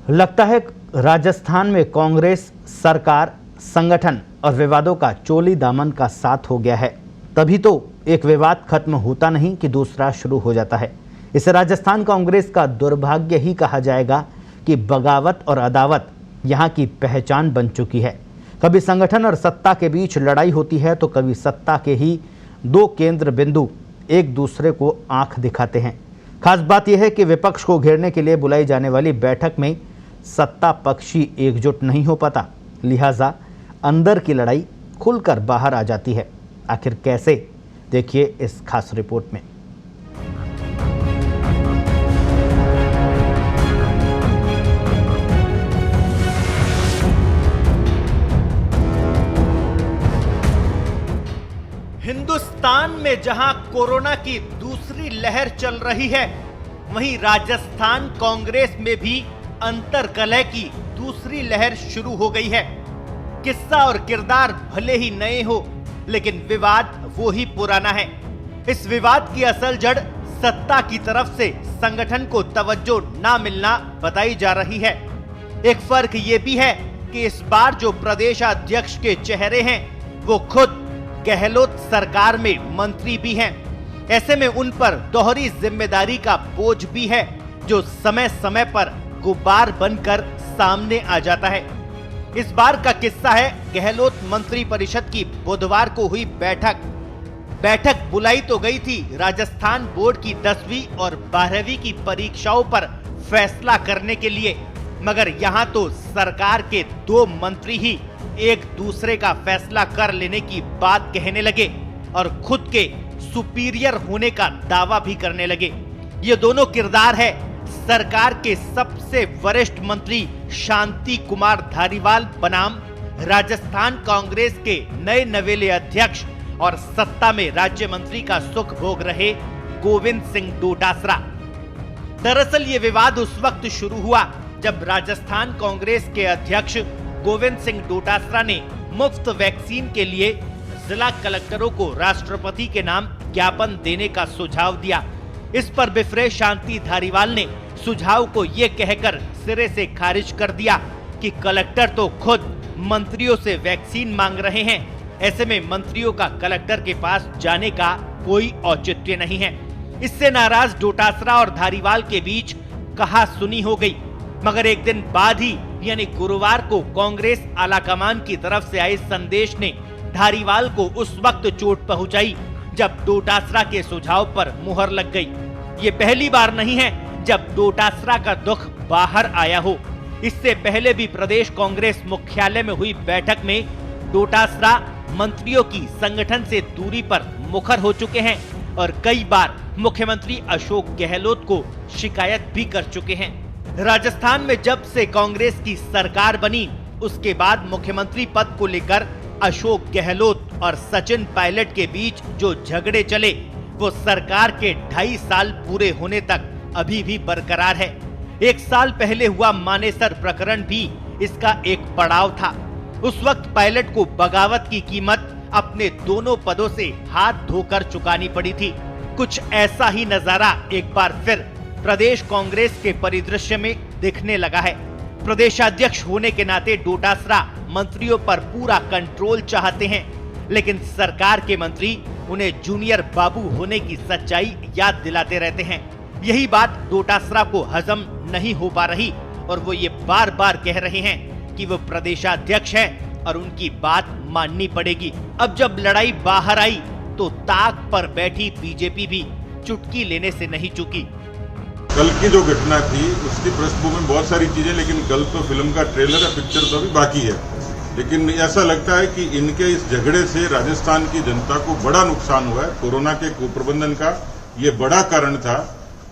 लगता है राजस्थान में कांग्रेस सरकार, संगठन और विवादों का चोली दामन का साथ हो गया है। तभी तो एक विवाद खत्म होता नहीं कि दूसरा शुरू हो जाता है। इसे राजस्थान कांग्रेस का दुर्भाग्य ही कहा जाएगा कि बगावत और अदावत यहाँ की पहचान बन चुकी है। कभी संगठन और सत्ता के बीच लड़ाई होती है तो कभी सत्ता के ही दो केंद्र बिंदु एक दूसरे को आंख दिखाते हैं। खास बात यह है कि विपक्ष को घेरने के लिए बुलाई जाने वाली बैठक में सत्ता पक्षी एकजुट नहीं हो पाता, लिहाजा अंदर की लड़ाई खुलकर बाहर आ जाती है। आखिर कैसे, देखिए इस खास रिपोर्ट में। हिंदुस्तान में जहां कोरोना की दूसरी लहर चल रही है, वहीं राजस्थान कांग्रेस में भी अंतर्कलह की दूसरी लहर शुरू हो गई है। किस्सा और किरदार भले ही नए हो, लेकिन विवाद वो ही पुराना है। इस विवाद की असल जड़ सत्ता की तरफ से संगठन को तवज्जो ना मिलना बताई जा रही है। एक फर्क ये भी है कि इस बार जो प्रदेशाध्यक्ष के चेहरे हैं वो खुद गहलोत सरकार में मंत्री भी हैं। ऐसे में उन पर दोहरी जिम्मेदारी का बोझ भी है, जो समय समय पर गुब्बार बनकर सामने आ जाता है। इस बार का किस्सा है गहलोत मंत्री परिषद की बुधवार को हुई बैठक बुलाई तो गई थी राजस्थान बोर्ड की 10वीं और 12वीं की परीक्षाओं पर फैसला करने के लिए, मगर यहां तो सरकार के दो मंत्री ही एक दूसरे का फैसला कर लेने की बात कहने लगे और खुद के सुपीरियर होने का दावा भी करने लगे। ये दोनों किरदार है सरकार के सबसे वरिष्ठ मंत्री शांति कुमार धारीवाल बनाम राजस्थान कांग्रेस के नए नवेले अध्यक्ष और सत्ता में राज्य मंत्री का सुख भोग रहे गोविंद सिंह डोटासरा। दरअसल ये विवाद उस वक्त शुरू हुआ जब राजस्थान कांग्रेस के अध्यक्ष गोविंद सिंह डोटासरा ने मुफ्त वैक्सीन के लिए जिला कलेक्टरों को राष्ट्रपति के नाम ज्ञापन देने का सुझाव दिया। इस पर बिफरे शांति धारीवाल ने सुझाव को ये कहकर सिरे से खारिज कर दिया कि कलेक्टर तो खुद मंत्रियों से वैक्सीन मांग रहे हैं, ऐसे में मंत्रियों का कलेक्टर के पास जाने का कोई औचित्य नहीं है। इससे नाराज डोटासरा और धारीवाल के बीच कहा सुनी हो गई, मगर एक दिन बाद ही यानी गुरुवार को कांग्रेस आलाकमान की तरफ से आए संदेश ने धारीवाल को उस वक्त चोट पहुंचाई जब डोटासरा के सुझाव पर मुहर लग गई। ये पहली बार नहीं है जब डोटासरा का दुख बाहर आया हो। इससे पहले भी प्रदेश कांग्रेस मुख्यालय में हुई बैठक में डोटासरा मंत्रियों की संगठन से दूरी पर मुखर हो चुके हैं और कई बार मुख्यमंत्री अशोक गहलोत को शिकायत भी कर चुके हैं। राजस्थान में जब से कांग्रेस की सरकार बनी, उसके बाद मुख्यमंत्री पद को लेकर अशोक गहलोत और सचिन पायलट के बीच जो झगड़े चले वो सरकार के 2.5 साल पूरे होने तक अभी भी बरकरार है। 1 साल पहले हुआ मानेसर प्रकरण भी इसका एक पड़ाव था। उस वक्त पायलट को बगावत की कीमत अपने दोनों पदों से हाथ धोकर चुकानी पड़ी थी। कुछ ऐसा ही नजारा एक बार फिर प्रदेश कांग्रेस के परिदृश्य में दिखने लगा है। प्रदेशाध्यक्ष होने के नाते डोटासरा मंत्रियों पर पूरा कंट्रोल चाहते हैं, लेकिन सरकार के मंत्री उन्हें जूनियर बाबू होने की सच्चाई याद दिलाते रहते हैं। यही बात डोटासरा को हजम नहीं हो पा रही और वो ये बार बार कह रहे हैं कि वो प्रदेशाध्यक्ष हैं और उनकी बात माननी पड़ेगी। अब जब लड़ाई बाहर आई तो ताक पर बैठी बीजेपी भी चुटकी लेने से नहीं चूकी। कल की जो घटना थी उसकी पृष्ठभूमि में बहुत सारी चीजें, लेकिन कल तो फिल्म का ट्रेलर या पिक्चर तो अभी बाकी है। लेकिन ऐसा लगता है कि इनके इस झगड़े से राजस्थान की जनता को बड़ा नुकसान हुआ है। कोरोना के कुप्रबंधन का ये बड़ा कारण था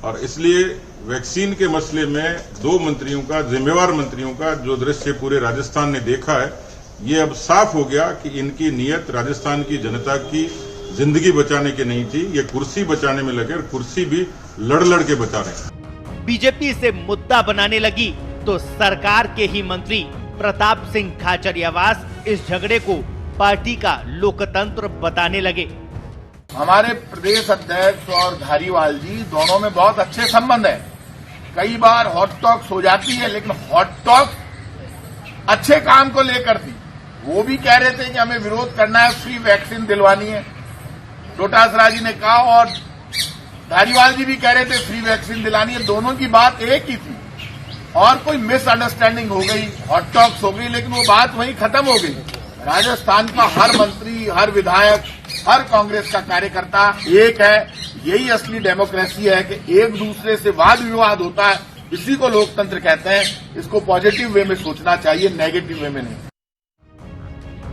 और इसलिए वैक्सीन के मसले में दो मंत्रियों का, जिम्मेवार मंत्रियों का जो दृश्य पूरे राजस्थान ने देखा है, ये अब साफ हो गया कि इनकी नीयत राजस्थान की जनता की जिंदगी बचाने की नहीं थी, ये कुर्सी बचाने में लगे और कुर्सी भी लड़ लड़ के बचा रहे। बीजेपी से मुद्दा बनाने लगी तो सरकार के ही मंत्री प्रताप सिंह खाचरियावास इस झगड़े को पार्टी का लोकतंत्र बताने लगे। हमारे प्रदेश अध्यक्ष और धारीवाल जी दोनों में बहुत अच्छे संबंध है कई बार हॉट टॉक्स हो जाती है, लेकिन हॉट टॉक्स अच्छे काम को लेकर थी। वो भी कह रहे थे कि हमें विरोध करना है, फ्री वैक्सीन दिलवानी है, डोटासरा जी ने कहा, और धारीवाल जी भी कह रहे थे फ्री वैक्सीन दिलानी है। दोनों की बात एक ही थी और कोई मिसअंडरस्टैंडिंग हो गई, हॉट टॉक्स हो गई, लेकिन वो बात वहीं खत्म हो गई। राजस्थान का हर मंत्री, हर विधायक, हर कांग्रेस का कार्यकर्ता एक है। यही असली डेमोक्रेसी है कि एक दूसरे से वाद विवाद होता है, इसी को लोकतंत्र कहते हैं। इसको पॉजिटिव वे में सोचना चाहिए, नेगेटिव वे में नहीं।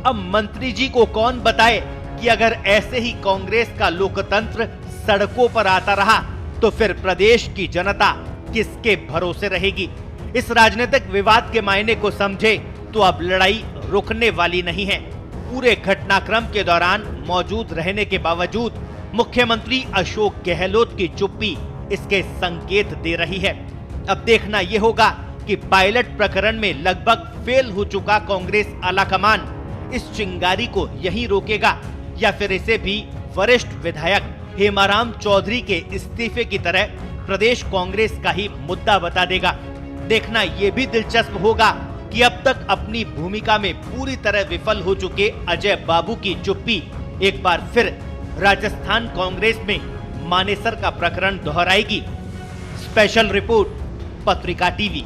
अब मंत्री जी को कौन बताए कि अगर ऐसे ही कांग्रेस का लोकतंत्र सड़कों पर आता रहा तो फिर प्रदेश की जनता किसके भरोसे रहेगी। इस राजनीतिक विवाद के मायने को समझे तो अब लड़ाई रुकने वाली नहीं है। पूरे घटनाक्रम के दौरान मौजूद रहने के बावजूद मुख्यमंत्री अशोक गहलोत की चुप्पी इसके संकेत दे रही है। अब देखना यह होगा कि पायलट प्रकरण में लगभग फेल हो चुका कांग्रेस आलाकमान इस चिंगारी को यहीं रोकेगा या फिर इसे भी वरिष्ठ विधायक हेमाराम चौधरी के इस्तीफे की तरह प्रदेश कांग्रेस का ही मुद्दा बता देगा। देखना यह भी दिलचस्प होगा कि अब तक अपनी भूमिका में पूरी तरह विफल हो चुके अजय बाबू की चुप्पी एक बार फिर राजस्थान कांग्रेस में मानेसर का प्रकरण दोहराएगी। स्पेशल रिपोर्ट, पत्रिका टीवी।